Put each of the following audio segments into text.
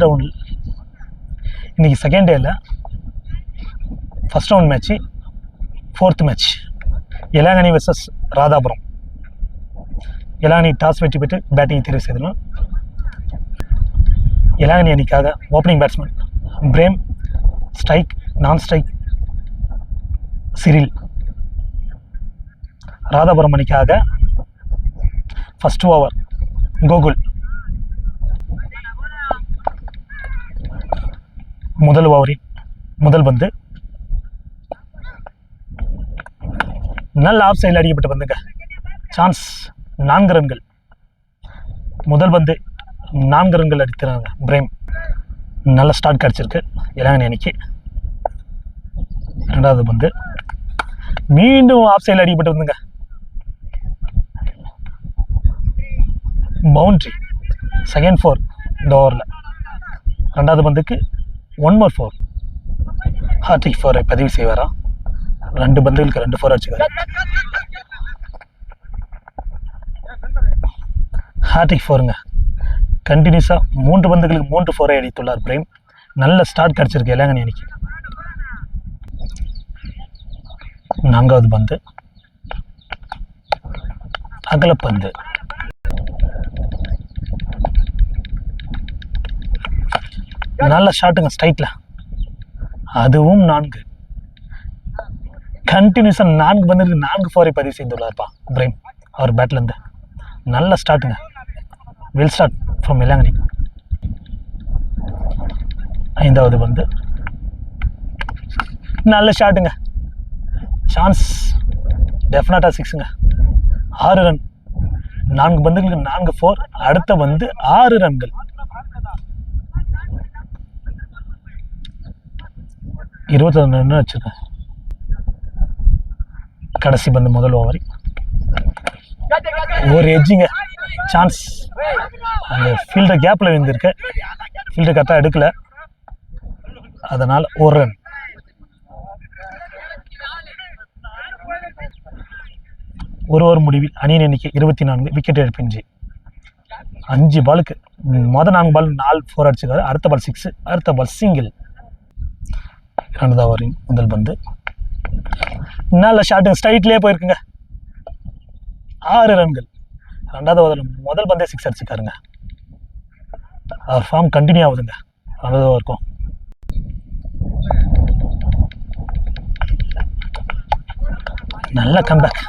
Round இன்றைக்கி second டேயில் first round match, fourth match Elangani versus Radhapuram. Elangani toss வெற்றி பெற்று பேட்டிங் தேர்வு செய்துள்ளோம். எலாங்கனி அணிக்காக opening batsman Prem, strike non strike Cyril. Radhapuram அணிக்காக ஃபஸ்ட் ஓவர் கோகுல். முதல் ஓவரின் முதல் பந்து நல்ல ஆஃப் சைடில் அடிக்கப்பட்ட பந்துங்க. சான்ஸ் 4 ரன்கள். முதல் பந்து 4 ரன்கள் அடிக்கிறாங்க பிரேம். நல்ல ஸ்டார்ட் கிடச்சிருக்கு எலாங்கனி அணிக்கு. ரெண்டாவது பந்து மீண்டும் ஆஃப் சைடில் அடிக்கப்பட்டு வந்துங்க. பவுண்ட்ரி, செகண்ட் 4 இந்த ஓவரில். ரெண்டாவது பந்துக்கு 1 more 4. ஹார்ட்ரிக் 4 பதிவு செய்வாரா? 2 பந்துகளுக்கு 2 4 அடிச்சுக்காரு. ஹார்ட்ரிக் 4ங்க. கண்டினியூஸாக 3 பந்துகளுக்கு 3 4 அடித்துள்ளார் பிரேம். நல்ல ஸ்டார்ட் கிடச்சிருக்கு எலாங்கனி அணிக்கு. 4வது பந்து அகலப்பந்து. நல்ல ஷாட்டுங்க ஸ்ட்ரைட்டில், அதுவும் 4. கண்டினியூஸாக 4 பந்துக்கு 4 4 பதிவு செய்துள்ளார்ப்பா பிரேம் அவர் பேட்லேருந்து. நல்ல ஸ்டார்ட்டுங்க, வெல் ஸ்டார்ட் ஃப்ரம் எலாங்கனி. 5வது பந்து நல்ல ஷாட்டுங்க. சான்ஸ் டெஃபினட்டாக 6ங்க. 6 ரன். 4 பந்துகளுக்கு 4 4. அடுத்த வந்து 6 ரன்கள். 22 ரன் வச்சுருக்கேன். கடைசி பந்து முதல் ஓவர். ஒரு எட்ஜிங்க. சான்ஸ் அந்த ஃபீல்டர் கேப்பில் விழுந்திருக்கு. ஃபீல்டர் கரெக்டாக எடுக்கலை, அதனால் 1 ரன். ஒரு ஓவர் முடிவில் அணியின் எண்ணிக்கை 24. விக்கெட் இழப்பின்றி 5 பாலுக்கு 4 பால் 4 4 அடிச்சுக்காரு. அடுத்த பால் 6, அடுத்த பால் சிங்கிள். 2வது ஓவரின் முதல் பந்து நல்ல ஷாட்டுங்க, ஸ்ட்ரைட்லேயே போயிருக்குங்க. 6 ரன்கள். 2வது ஓவரில் முதல் பந்தே 6 அடிச்சுக்காருங்க. அவர் ஃபார்ம் கண்டினியூ ஆகுதுங்க 2வது ஓவருக்கும். நல்ல கம்பேக்,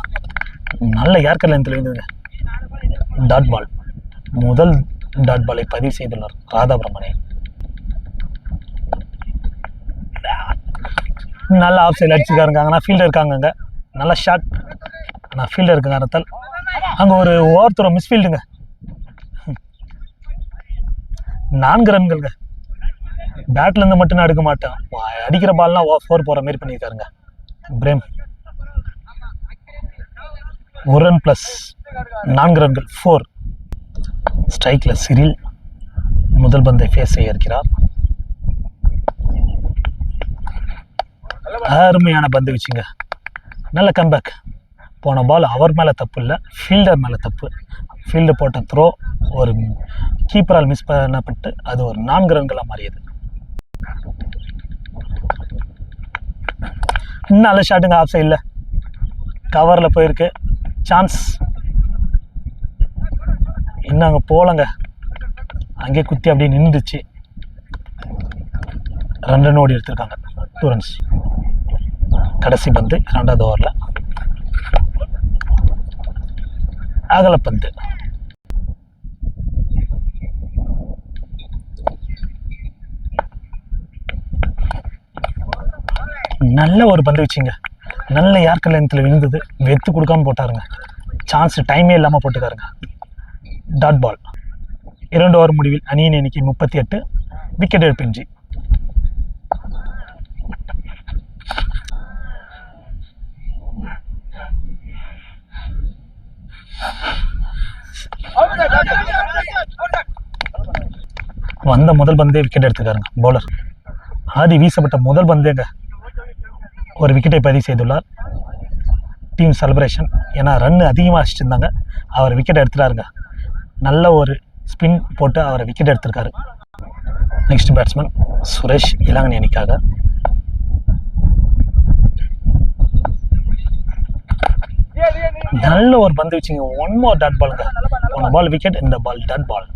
நல்ல ஏர்கர் லென்த்தில் இருந்ததுங்க. டாட் பால், முதல் டாட் பாலை பதிவு செய்துள்ளார் ராதாபுரம் அணி. நல்ல ஆஃப் சைடில் அடிச்சுக்காருங்க. ஆனால் ஃபீல்டர் இருக்காங்க, நல்ல ஷாட். ஆனால் ஃபீல்டர் இருக்குங்க காரணத்தால் அங்கே ஒரு ஓவர்த்ரோ மிஸ்ஃபீல்டுங்க. 4 ரன்களுங்க. பேட்லேருந்து மட்டும் நான் எடுக்க மாட்டேன், அடிக்கிற பால்லாம் 4 போகிற மாரி பண்ணியிருக்காருங்க பிரேம். 1 ரன் ப்ளஸ் 4 ரன்கள் 4. ஸ்ட்ரைக்கில் சிரில் முதல் பந்தை ஃபேஸ் செய்ய இருக்கிறார். அருமையான பந்து வச்சுங்க, நல்ல கம்பேக். போன பால் அவர் மேலே தப்பு இல்லை, ஃபீல்டர் மேலே தப்பு. ஃபீல்டு போட்ட த்ரோ ஒரு கீப்பரால் மிஸ் பண்ணப்பட்டு அது ஒரு 4 ரன்களாக மாறியது. நல்ல ஷாட்டுங்க, ஆஃப் சைடில் கவரில் போயிருக்கு. சான்ஸ் இன்னும் அங்கே போகலங்க, அங்கே குத்தி அப்படியே நின்றுச்சு. 2 ரன் ஓடி எடுத்திருக்காங்க, 2 ரன்ஸ். கடைசி பந்து 2வது ஓவரில் அகலப்பந்து. நல்ல ஒரு பந்து வச்சுங்க, நல்ல ஏர்கர் லென்த்தில் விழுந்தது, வெத்து கொடுக்காம போட்டாருங்க. சான்ஸ் டைமே இல்லாமல் போட்டுக்காருங்க. Dot ball. 2 ஓவர் முடிவில் அணியின் எண்ணிக்கை 38. விக்கெட் இழப்பின்றி. வந்த முதல் பந்தே விக்கெட் எடுத்துக்காருங்க பவுலர். ஆதி வீசப்பட்ட முதல் பந்தேங்க ஒரு விக்கெட்டை பதிவு செய்துள்ளார். டீம் செலிப்ரேஷன், ஏன்னா ரன் அதிகமாக அடிச்சிருந்தாங்க, அவர் விக்கெட் எடுத்துட்டாருங்க. நல்ல ஒரு ஸ்பின் போட்டு அவரை விக்கெட் எடுத்திருக்காரு. நெக்ஸ்ட் பேட்ஸ்மேன் சுரேஷ் இளங்கனி அணிக்காக. நல்ல ஒரு பந்து வச்சுங்க. ஒன் மோர் டாட் பாலுங்க. போன பால் விக்கெட், இந்த பால் டாட் பால்.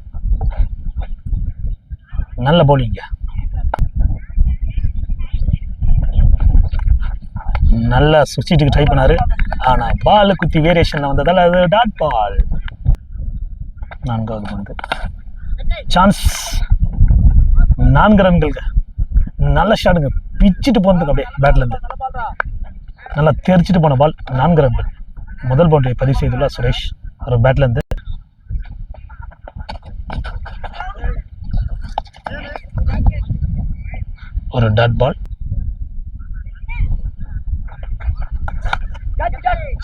நல்ல பவுலிங்க. நல்லா சுவிட்சுக்கு ட்ரை பண்ணாரு. ஆனா பால் குத்தி வேரியேஷன்ல வந்ததால அது டாட் பால். 4வது பந்து சான்ஸ். 4 ரன்களுக்கு. நல்ல ஷாட்டுங்க. பிச்சுட்டு போனதுக்கு அப்படியே பேட்ல இருந்து நல்லா தெரிச்சிட்டு போன பால். 4 ரன்கள். முதல் பவுண்டரியை பதிவு செய்துள்ளார் சுரேஷ் அவர் பேட்ல இருந்து. ஒரு டாட் பால்.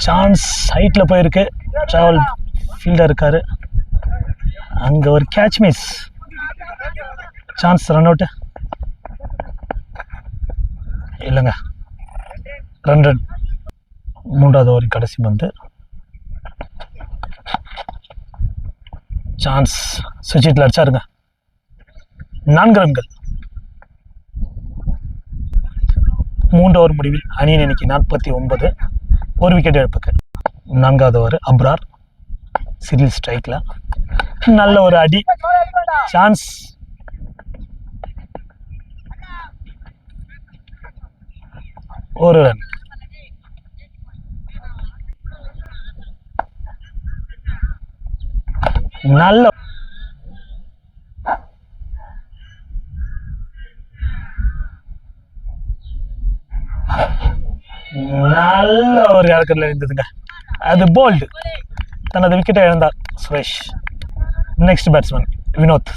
சான்ஸ் ஹைட்ல போயிருக்கு. டிராவல் ஃபீல்டர் இருக்காரு. அங்க ஒரு catch miss. Chance run out இல்லைங்க. ரன். 3வது ஓவர் கடைசி பந்து. சான்ஸ் சுஜித்ல அடிச்சாருங்க. 4 ரன்கள். 3 ஓவர் முடிவில் அணியின் எண்ணிக்கை 49. 1 விக்கெட் இழப்புக்கு. 4வது ஓவர் அப்ரார் சிறில் ஸ்ட்ரைக்ல. நல்ல ஒரு அடி. சான்ஸ். ஒரு ரன். நல்ல நல்ல ஒரு இறக்கத்தில் இருந்ததுங்க. அது போல்டு. தனது விக்கெட்டை இழந்தார் சுரேஷ். நெக்ஸ்ட் பேட்ஸ்மேன் வினோத்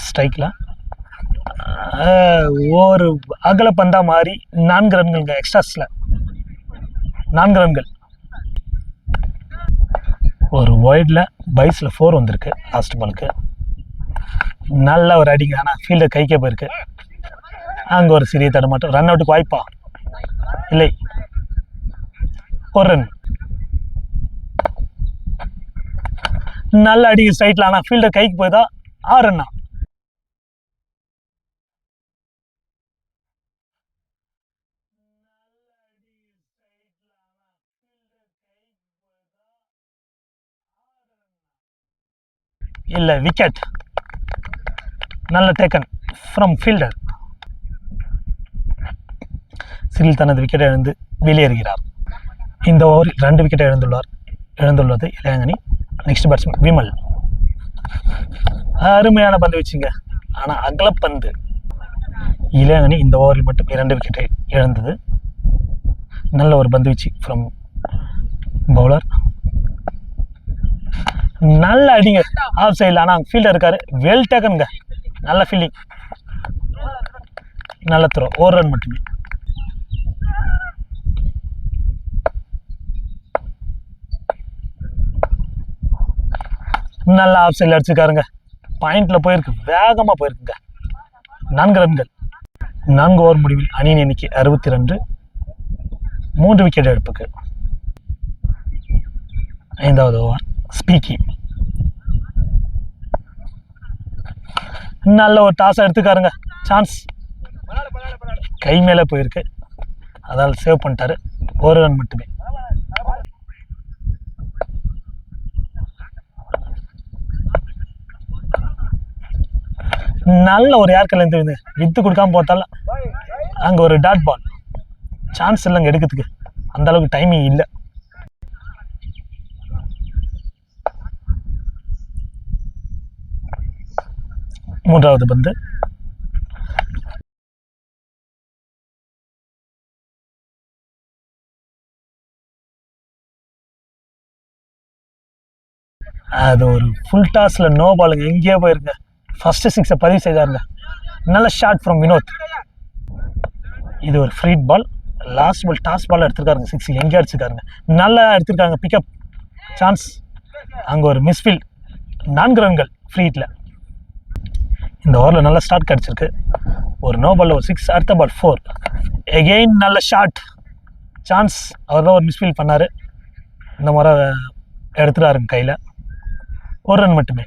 ஸ்ட்ரைக்ல. ஒரு அகல பந்தா மாறி 4 ரன்களுங்க. எக்ஸ்ட்ராஸ்ல 4 ரன்கள். ஒரு ஒய்ட்ல பைஸ்ல 4 வந்திருக்கு லாஸ்ட் பாலுக்கு. நல்ல ஒரு அடிங்க. ஆனா ஃபீல்டர் கைக்கே போயிருக்கு. அங்க ஒரு சிறிய தடுமாட்டம். ரன் அவுட்டுக்கு வாய்ப்பா இல்லை. ஒரு ரன். நல்ல அடிங்க ஸ்ட்ரைட்ல. ஆனா ஃபீல்டர் கைக்கு போய்தா. 6 ரன்னா. இல்ல விக்கெட். நல்ல டேக்கன் ஃப்ரம் ஃபீல்டர். சிறில் தனது விக்கெட்டை இழந்து வெளியேறுகிறார். இந்த ஓவரில் 2 விக்கெட்டை இழந்துள்ளது இளையங்கனி. Next batsman Vimal. அருமையான பந்து வச்சுங்க. ஆனா அகலப்பந்து. இளையங்கனி இந்த ஓவரில் மட்டும் 2 விக்கெட்டை இழந்தது. நல்ல ஒரு பந்து வீச்சு ஃப்ரம் பவுலர். நல்ல அடிங்க ஆஃப் சைடில். ஆனால் ஃபீல்டர் இருக்காரு. வெல் டேக்கனுங்க. நல்ல ஃபீல்டிங். நல்ல த்ரோ. 1 ரன் மட்டுமே. நல்ல ஆஃப் சைடில் அடிச்சுக்காருங்க. பாயிண்ட்ல போயிருக்கு. வேகமா போயிருக்குங்க. 4 ரன்கள். 4 ஓவர் முடிவில் அணியின் எண்ணிக்கை 62. 3 விக்கெட் இழப்புக்கு. 5வது ஓவர் ஸ்பீக்கி. நல்ல ஒரு டாஸ் எடுத்துக்காருங்க. சான்ஸ். கை மேல போயிருக்கு. அதால் சேவ் பண்ணிட்டாரு. 1 ரன் மட்டுமே. நல்ல ஒரு ஏர்கல் இருந்து வித்து கொடுக்காம போத்தால அங்க ஒரு டாட் பால். சான்ஸ் இல்லைங்க எடுக்கிறதுக்கு. அந்த அளவுக்கு டைமிங் இல்லை. மூன்றாவது பந்து. அது ஒரு ஃபுல் டாஸ்ல நோ பாலுங்க. எங்கேயோ போயிருங்க. ஃபர்ஸ்ட் 6 பதிவு செய்தாருங்க. நல்ல ஷாட் ஃப்ரம் வினோத். இது ஒரு ஃப்ரீட் ball. Last ball toss ball எடுத்திருக்காருங்க. 6 எங்கே அடிச்சிருக்காருங்க. நல்லா எடுத்திருக்காங்க. பிக்கப். சான்ஸ். அங்கே ஒரு மிஸ்ஃபீல்ட். 4 ரன்கள் ஃப்ரீட்ல. இந்த ஓவரில் நல்ல ஸ்டார்ட் கிடச்சிருக்கு. ஒரு நோ பால் ஒரு 6. அடுத்த பால் 4. எகெயின் நல்ல ஷாட். சான்ஸ். அவர் தான் ஒரு மிஸ்ஃபீல்ட் பண்ணார். இந்த முறை எடுத்துட்டாருங்க கையில். 1 ரன் மட்டுமே.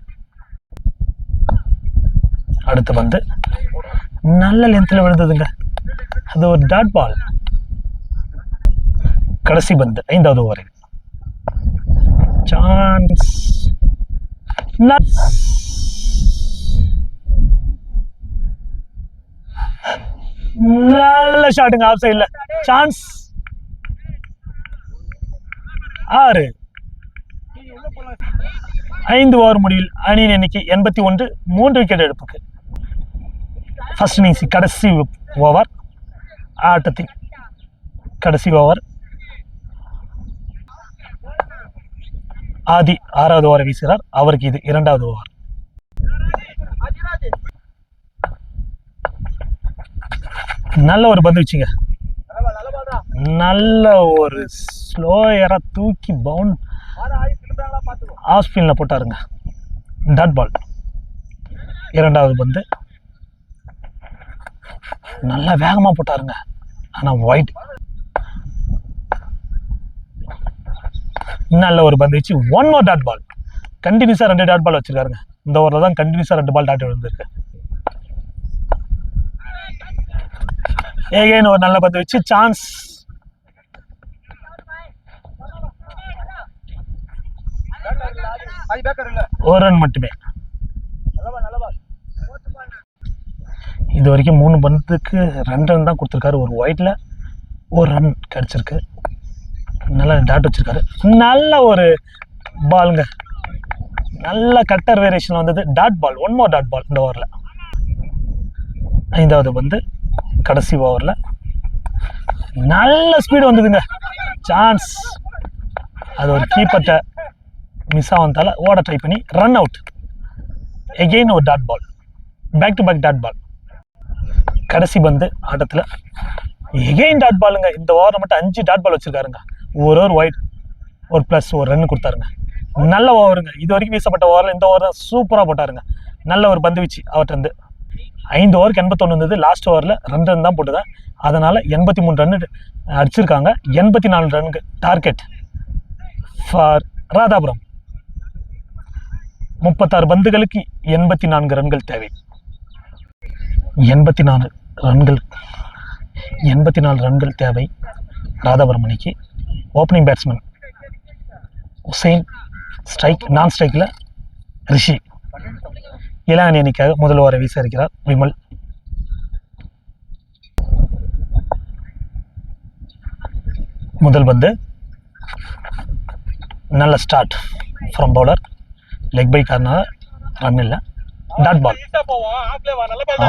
அடுத்து வந்து நல்ல லென்த்தில் விழுந்ததுங்க, அது ஒரு டாட் பால். கடைசி பந்து 5வது ஓவர். சான்ஸ், நல்ல ஷாட்டுங்க, ஆஃப் சைட்ல. சான்ஸ் 6. 5 ஓவர் முடிவில் அணியின் எண்ணிக்கை 81, 3 விக்கெட் எடுப்புக்கு. ஃபர்ஸ்ட் இன்னிங்ஸ் கடைசி ஓவர், ஆட்டத்தின் கடைசி ஓவர். ஆதி 6வது ஓவரை வீசுகிறார், அவருக்கு இது 2வது ஓவர். நல்ல ஒரு பந்து வச்சுங்க, நல்ல ஒரு ஸ்லோயரா தூக்கி பவுண்ட் ஆஃப் ஸ்பின்ல போட்டாருங்க, டாட் பால். 2வது பந்து நல்லா வேகமா போட்டாருங்க, ஆனா வைட். நல்ல ஒரு பந்து வச்சு 1 more டாட் பால். கண்டினியூஸா 2 டாட் பால் வச்சிருக்காருங்க, இந்த ஓவரில் தான் கண்டினியூஸா 2 பால் டாட் விழுந்திருக்கு. ஏகேன் ஒரு நல்ல பந்து வச்சு சான்ஸ். ஒரு ரன் மட்டுமே. இது வரைக்கும் 3 பந்துக்கு 2 ரன் தான் கொடுத்துருக்காரு, ஒரு ஒயிட்ல 1 ரன் கிடைச்சிருக்கு. நல்ல டாட் வச்சிருக்காரு, நல்ல ஒரு பாலுங்க, நல்ல கட்டர் வேரியேஷன் வந்தது, dot ball. 1 more dot ball இந்த ஓவரில். 5வது பந்து கடைசி ஓவரில் நல்ல ஸ்பீடு வந்ததுங்க, சான்ஸ். அது ஒரு கீப்பர்ட்ட மிஸ் ஆனதால ஓட ட்ரை பண்ணி ரன் அவுட். எகெயின் ஒரு dot ball, back to back dot ball. கடைசி பந்து ஆட்டத்தில் எகெயின் டாட் பாலுங்க, இந்த ஓவரில் மட்டும் 5 டாட் பால் வச்சிருக்காருங்க, ஒரு ஓவர் ஒயிட், ஒரு ப்ளஸ், ஒரு ரன் கொடுத்தாருங்க. நல்ல ஓவருங்க, இது வரைக்கும் வீசப்பட்ட ஓவரில் இந்த ஓவர் தான் சூப்பராக போட்டாருங்க. நல்ல ஒரு பந்து வீச்சு அவர்கிட்ட இருந்து. 5 ஓவருக்கு 81 இருந்தது, லாஸ்ட் ஓவரில் 2 ரன் தான் போட்டுதான், அதனால 83 ரன் அடிச்சிருக்காங்க. 84 ரன்னுக்கு டார்கெட் ஃபார் ராதாபுரம். 36 பந்துகளுக்கு 84 ரன்கள் தேவை. 84 ரன்கள் தேவை ராதாபுரம் அணிக்கு. ஓப்பனிங் பேட்ஸ்மேன் உசைன், ஸ்ட்ரைக் நான் ஸ்ட்ரைக்கில் ரிஷி. இளங்கனி அணிக்காக முதல் ஓவரை வீச இருக்கிறார் விமல். முதல் பந்து நல்ல start from bowler, leg bye காரணம் ரன் இல்லை, dot ball.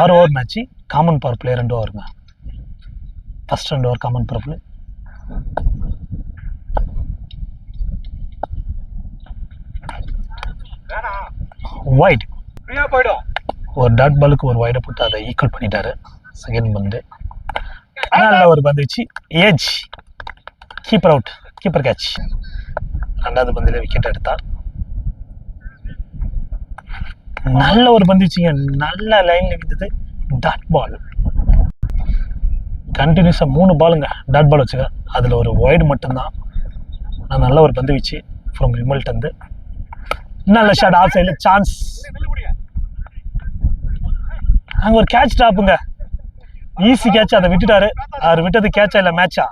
6 over match, common power play 2 ஓவருங்க. First 2 over common power play. Wide, ஒரு டாட் பாலுக்கு ஒரு வைடை போட்டு அதை ஈக்குவல் பண்ணிட்டாரு. செகண்ட் பந்து நல்ல ஒரு பந்து வச்சு age, keeper out, keeper catch. 2வது பந்தில் விக்கெட் எடுத்தார். நல்ல ஒரு பந்து வச்சுங்க, நல்ல லைன்ல இருந்தது, டாட் பால். கண்டினியூஸா 3 பாலுங்க டாட் பால் வச்சுக்க, அதுல ஒரு வைடு மட்டும்தான். நான் நல்ல ஒரு பந்து வச்சு ஃப்ரம் விமல்ட் வந்து நல்ல ஷாட், ஆஃப் சைடில் சான்ஸ். அங்க ஒரு கேட்ச் ட்ராப்புங்க, ஈஸி கேட்ச், அதை விட்டுட்டாரு. அவர் விட்டது கேட்சா இல்லை மேட்சா,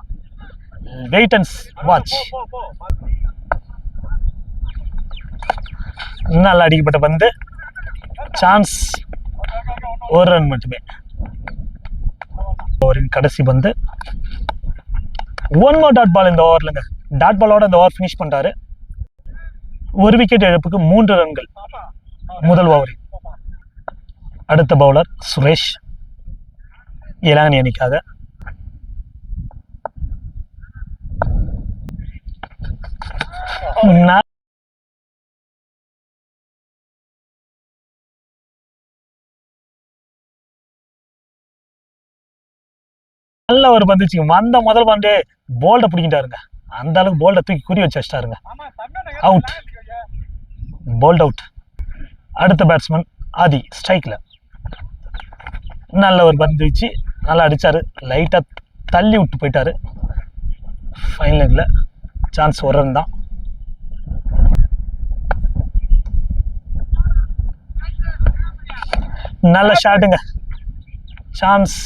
வெயிட் அண்ட் வாட்ச். நல்லா அடிக்கப்பட்ட பந்து, சான்ஸ். 1 ரன் மட்டுமே. ஓவரின் கடைசி பந்து 1 more டாட் பால் இந்த ஓவர்லங்க. டாட் பாலோட இந்த ஓவர் ஃபினிஷ் பண்றாரு. 1 விக்கெட் இழப்புக்கு 3 ரன்கள் முதல் ஓவரில். அடுத்த பவுலர் சுரேஷ், இளங்கனி அணிக்காக. நல்ல ஒரு பந்துச்சு, வந்த முதல் பந்தே போல்ட பிடிக்கிட்டாருங்க, அந்த அளவுக்கு போல்ட தூக்கி குறி வச்சு வச்சிட்டாருங்க. Out, bowled out. அடுத்த பேட்ஸ்மேன் ஆதி, ஸ்ட்ரைக்ல நல்ல ஒரு பந்து வச்சு நல்லா அடிச்சாரு, லைட்டா தள்ளி விட்டு போயிட்டாரு. ஃபைனல் சான்ஸ் 1 ரன் தான். நல்ல ஷாட்டுங்க, சான்ஸ்.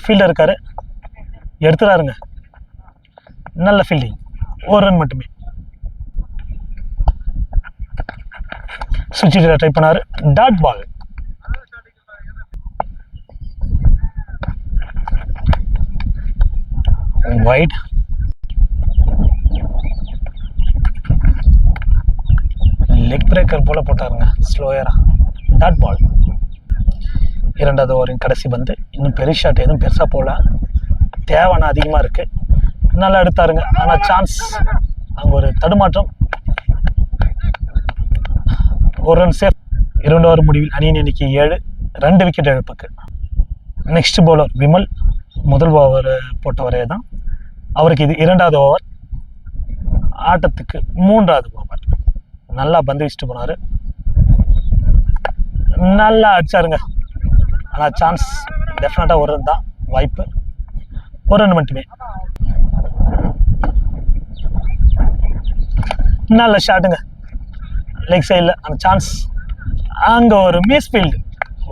ஃபீல்டர் இருக்காரு, எடுத்துறாருங்க. நல்ல ஃபீல்டிங், ஒரு ரன் மட்டுமே. சுவிட்ச் ட்ரை பண்ணாரு, dot ball. Wide. Leg breaker போல போட்டாருங்க, ஸ்லோயரா. Dot ball. இரண்டாவது ஓவரின் கடைசி பந்து. இன்னும் பெரிய ஷாட் எதுவும் பெருசாக போகல, தேவைன்னா அதிகமாக இருக்கு. நல்லா எடுத்தாருங்க, ஆனால் சான்ஸ். அங்கே ஒரு தடுமாற்றம், ஒரு ரன் சேஃப். 2 ஓவர் முடிவில் அணியின் எண்ணிக்கை 7, 2 விக்கெட் இழப்புக்கு. Next bowler Vimal. முதல் ஓவர் போட்டவரே தான், அவருக்கு இது 2வது ஓவர். ஆட்டத்துக்கு 3வது ஓவர். நல்லா பந்து வச்சுட்டு போனாரு, நல்லா அடிச்சாருங்க. ஆனால் சான்ஸ் டெஃபினட்டாக ஒரு ரன் தான் வாய்ப்பு, ஒரு ரன் மட்டுமே. நல்ல ஷாட்டுங்க, லெக் சைடில். அந்த சான்ஸ், அங்கே ஒரு மிஸ்ஃபீல்டு,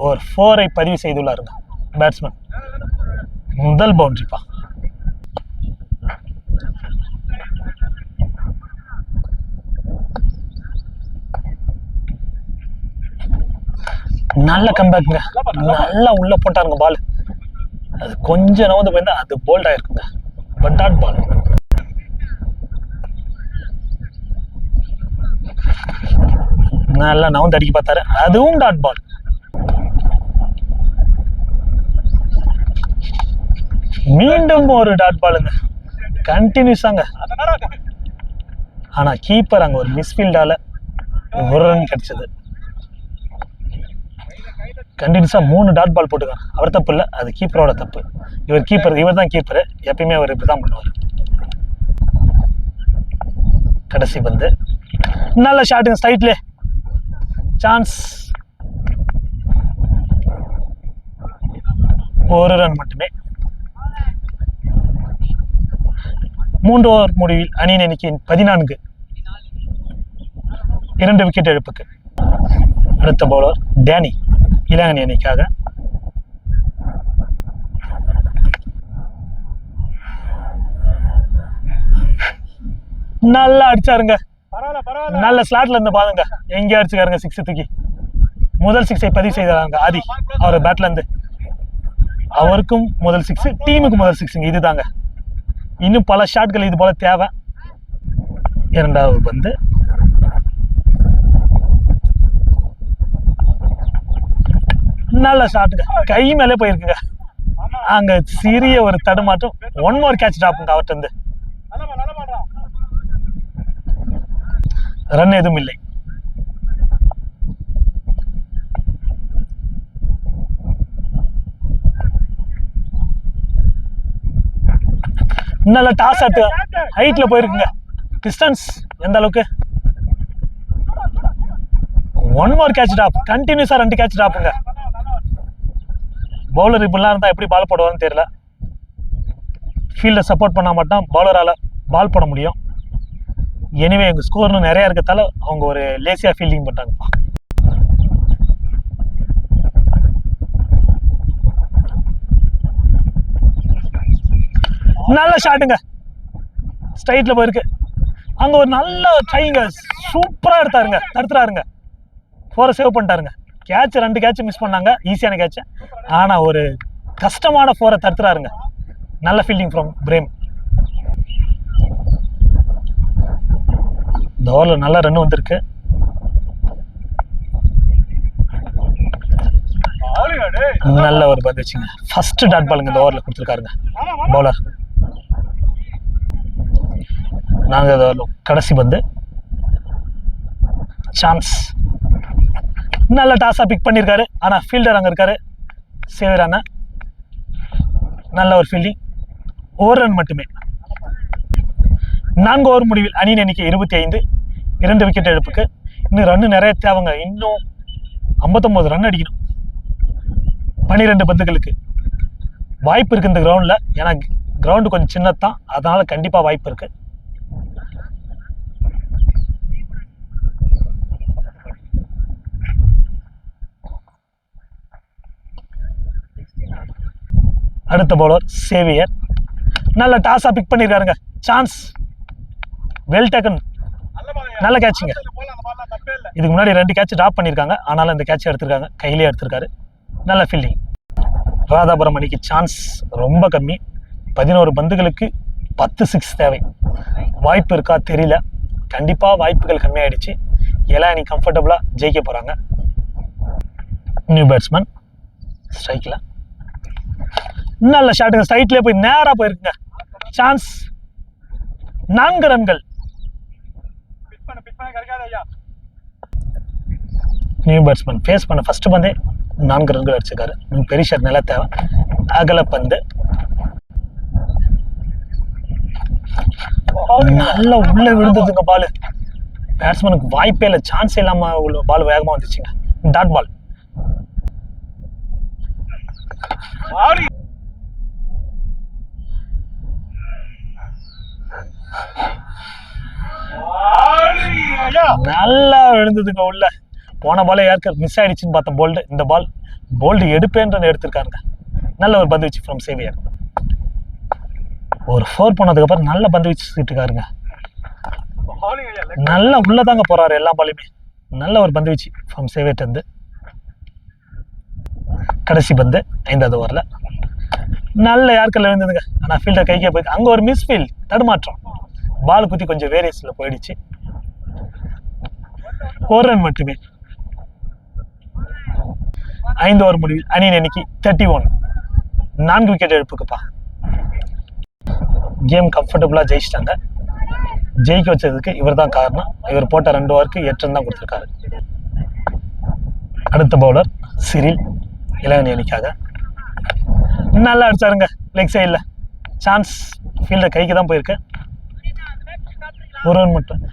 ஒரு 4ஐ பதிவு செய்துள்ளாருங்க பேட்ஸ்மேன். முதல் பவுண்டரிப்பா. நல்ல கம்பேக்குங்க, நல்லா உள்ள போட்டாருங்க பால். அது கொஞ்சம் நவந்து போயிருந்தா அது போல்ட் ஆயிருக்குங்க, பட் டாட் பால். நல்லா நவந்து அடிக்க பார்த்தாரு, அதுவும் டாட் பால். மீண்டும் ஒரு டாட் பாலுங்க, கண்டினியூஸாங்க. ஆனா கீப்பர் அங்க ஒரு மிஸ்ஃபீல்டால ஒரு ரன் கிடைச்சது. கண்டினியூஸா 3 டாட் பால் போட்டுக்காங்க. அவர் தப்பு இல்லை, அது கீப்பரோட தப்பு. இவர் தான் கீப்பரு, எப்பயுமே அவர் இப்படிதான் பண்ணுவார். கடைசி பந்து, நல்ல ஷாட்டுங்க, ஸ்ட்ரைட்லே. சான்ஸ், ஒரு ரன் மட்டுமே. 3 ஓவர் முடிவில் அணியின் எண்ணிக்கை 14, 2 விக்கெட் இழப்புக்கு. அடுத்த பவுலர் டேனி, இளங்கனி அணிக்காக. நல்லா அடிச்சாருங்க, நல்ல ஸ்லாட்ல இருந்து பாருங்க, எங்க அடிச்சுக்காருங்க 6 தூக்கி. முதல் 6ஐ பதிவு செய்தாங்க ஆதி, அவர் பேட்ல இருந்து. அவருக்கும் முதல் 6, டீமுக்கு முதல் 6. இதுதாங்க, இன்னும் பல ஷாட்கள் இது போல தேவை. இரண்டாவது பந்து, நல்ல ஷாட்டுங்க, கை மேலே போயிருக்குங்க. அங்க சிறிய ஒரு தடுமாற்றம், 1 மோர் கேட்ச் டிராப்புங்க அவர்கிட்ட இருந்து. ரன் எதுவும் இல்லை. நல்ல டாஸ் ஆட்டு, ஹைட்ல போயிருக்குங்க. டிஸ்டன்ஸ் எந்த அளவுக்கு? 1 மோர் கேட்ச் டிராப், கண்டினியூஸா 2 கேட்ச் டிராப்புங்க. பவுலர் இப்படிலாம் இருந்தால் எப்படி பால் போடுவார்னு தெரியல. ஃபீல்டை சப்போர்ட் பண்ணால் மட்டும் பவுலரால் பால் போட முடியும். எனிவே எங்கள் ஸ்கோர்னு நிறையா இருக்கிறதால அவங்க ஒரு லேசியாக ஃபீல்டிங் பண்ணுறாங்கப்பா. நல்ல ஷாட்டுங்க, ஸ்ட்ரைட்டில் போயிருக்கு. அங்கே ஒரு நல்ல ட்ரைங்க, சூப்பராக எடுத்தாருங்க, தடுத்துறாருங்க. 4 சேவ் பண்ணிட்டாருங்க. கேட்ச் 2 கேட்ச் மிஸ் பண்ணாங்க, ஈஸியான கேட்ச். ஆனால் ஒரு கஷ்டமான 4 தடுத்துறாருங்க. நல்ல ஃபீல்டிங் ஃப்ரம் பிரேம். இந்த ஓவரில் நல்ல ரன் வந்திருக்கு. நல்ல ஒரு பந்து வச்சுங்க, ஃபர்ஸ்ட் டாட் பாலுங்க இந்த ஓவரில் கொடுத்துருக்காருங்க பவுலர். நாங்கள் கடைசி பந்து, சான்ஸ். நல்ல டாஸா பிக் பண்ணியிருக்காரு, ஆனால் ஃபீல்டர் அங்கே இருக்காரு, சேவரான. நல்ல ஒரு ஃபீல்டிங், ஒரு ரன் மட்டுமே. 4 ஓவர் முடிவில் அணியின் எண்ணிக்கை 25, 2 விக்கெட் இழப்புக்கு. இன்னும் ரன்னு நிறைய தேவைங்க, இன்னும் 59 ரன் அடிக்கணும் 12 பந்துகளுக்கு. வாய்ப்பு இருக்குது இந்த கிரவுண்டில், ஏன்னா கிரவுண்டு கொஞ்சம் சின்னதான், அதனால் கண்டிப்பாக வாய்ப்பு இருக்குது. அடுத்த பவுலர் சேவியர். நல்ல டாஸாக பிக் பண்ணியிருக்காருங்க. சான்ஸ், வெல் டேக்கன், நல்ல கேட்சுங்க. இதுக்கு முன்னாடி 2 கேட்ச் ட்ராப் பண்ணியிருக்காங்க, ஆனாலும் இந்த கேட்ச் எடுத்திருக்காங்க, கையிலே எடுத்திருக்காரு. நல்ல ஃபீல்டிங். ராதாபுரம் அணிக்கு சான்ஸ் ரொம்ப கம்மி. 11 பந்துகளுக்கு 10 6 தேவை. வாய்ப்பு இருக்கா தெரியல. கண்டிப்பாக வாய்ப்புகள் கம்மியாயிடுச்சு. எல்லா அணி கம்ஃபர்டபுளாக ஜெயிக்க போகிறாங்க. நியூ பேட்ஸ்மேன் ஸ்ட்ரைக்கில் நல்ல ஷாட்டுங்க. ஸ்ட்ரைட்லேயே போய் நேராக போயிருக்குங்க. சான்ஸ், 4 ரன்கள். நியூ பேட்ஸ்மேன் ஃபேஸ் பண்ண ஃபர்ஸ்ட் பந்தே 4 ரன்கள் அடிச்சிருக்காரு. பெரிய ஷாட் நல்லா தேவை. அகல பந்து நல்லா உள்ள விழுந்ததுங்க. பால் பேட்ஸ்மேனுக்கு வாய்ப்பே இல்லை, சான்ஸே இல்லாம உள்ள பால் வேகமா வந்துச்சுங்க. Dot ball. நல்லா விழுந்ததுங்க உள்ள. போன பாலே யாருக்கு மிஸ் ஆயிடுச்சுன்னு பார்த்தேன். போல்டு, இந்த பால் போல்டு எடுப்பேன்னு எடுத்திருக்காருங்க. நல்ல ஒரு பந்து வச்சு ஃப்ரம் சேவியர். ஒரு 4 போனதுக்கு அப்புறம் நல்ல பந்து வச்சுட்டு இருக்காருங்க. நல்லா உள்ளதாங்க போறாரு எல்லா பாலையுமே. நல்ல ஒரு பந்து வச்சு ஃப்ரம் சேவியர் இருந்து. கடைசி பந்து 5வது ஓவர்ல நல்ல யாருக்கெல்லாம் விழுந்ததுங்க. ஆனா ஃபீல்டர் கைக்கே போயிருக்கு. அங்க ஒரு மிஸ் ஃபீல்ட், தடுமாற்றம். பால் குத்தி கொஞ்சம் வேரியஸ்ல போயிடுச்சு. 1 ரன் மட்டுமே. 5 ஓவர் முடிவில் அணியின் எண்ணிக்கை 31. 4 விக்கெட் இழப்புக்குப்பா. கேம் கம்ஃபர்டபுளா ஜெயிச்சிட்டாங்க. ஜெயிக்க வச்சதுக்கு இவர் தான் காரணம். இவர் போட்ட 2 ஓவருக்கு 8 ரன் தான் கொடுத்துருக்காரு. அடுத்த பவுலர் சிரில், இளவணி அணிக்காக. நல்லா அடிச்சாருங்க லெக் சைடில். சான்ஸ், ஃபீல்டர் கைக்கு தான் போயிருக்கு. 1 ரன் மட்டும்.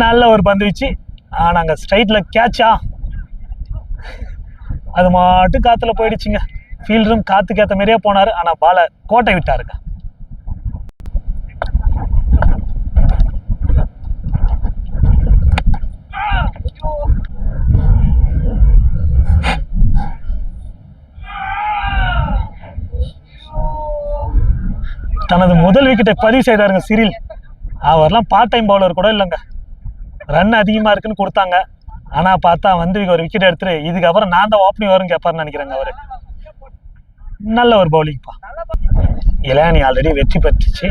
நல்ல ஒரு பந்து வச்சு நாங்க ஸ்ட்ரைட்ல கேட்சா, அது மாட்டு காத்துல போயிடுச்சுங்க. ஃபீல்டரும் காத்துக்கு ஏற்ற மாதிரியே போனாரு, ஆனா பாலை கோட்டை விட்டாருங்க. தனது முதல் விக்கெட்டை பதிவு செய்தாருங்க சிரில். அவர்லாம் பார்ட் டைம் பவுலர் கூட இல்லைங்க. ரன் அதிகமாக இருக்குன்னு கொடுத்தாங்க. ஆனால் பார்த்தா வந்து ஒரு விக்கெட் எடுத்துட்டு இதுக்கப்புறம் நான் தான் ஓப்பனிங் வரும் கேட்பாருன்னு நினைக்கிறேங்க. அவர் நல்ல ஒரு பவுலிங்ப்பா. இளையாணி ஆல்ரெடி வெற்றி பெற்றுச்சு.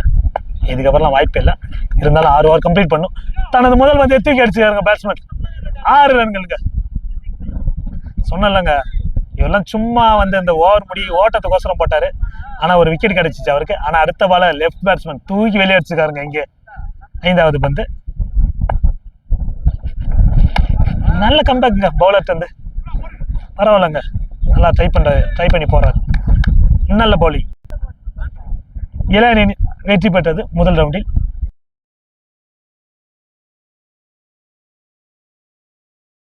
இதுக்கப்புறம்லாம் வாய்ப்பு இல்லை. இருந்தாலும் 6 ஓவர் கம்ப்ளீட் பண்ணும். தனது முதல் வந்து தூக்கி அடிச்சுக்காருங்க பேட்ஸ்மேன். 6 ரன்களுங்க. சொன்னலங்க, இவெல்லாம் சும்மா வந்து இந்த ஓவர் முடி ஓட்டத்துக்கோசரம் போட்டாரு. ஆனால் ஒரு விக்கெட் கிடைச்சிச்சு அவருக்கு. ஆனால் அடுத்த பால லெஃப்ட் பேட்ஸ்மேன் தூக்கி வெளியே அடிச்சுக்காருங்க. இங்கே 5வது பந்து. நல்ல கம்பேக்குங்க பவுலர்ட்டு வந்து. பரவாயில்லங்க, நல்லா ட்ரை பண்ணி போறாரு. நல்ல பவுலிங். இளையணி வெற்றி பெற்றது முதல் ரவுண்டில்.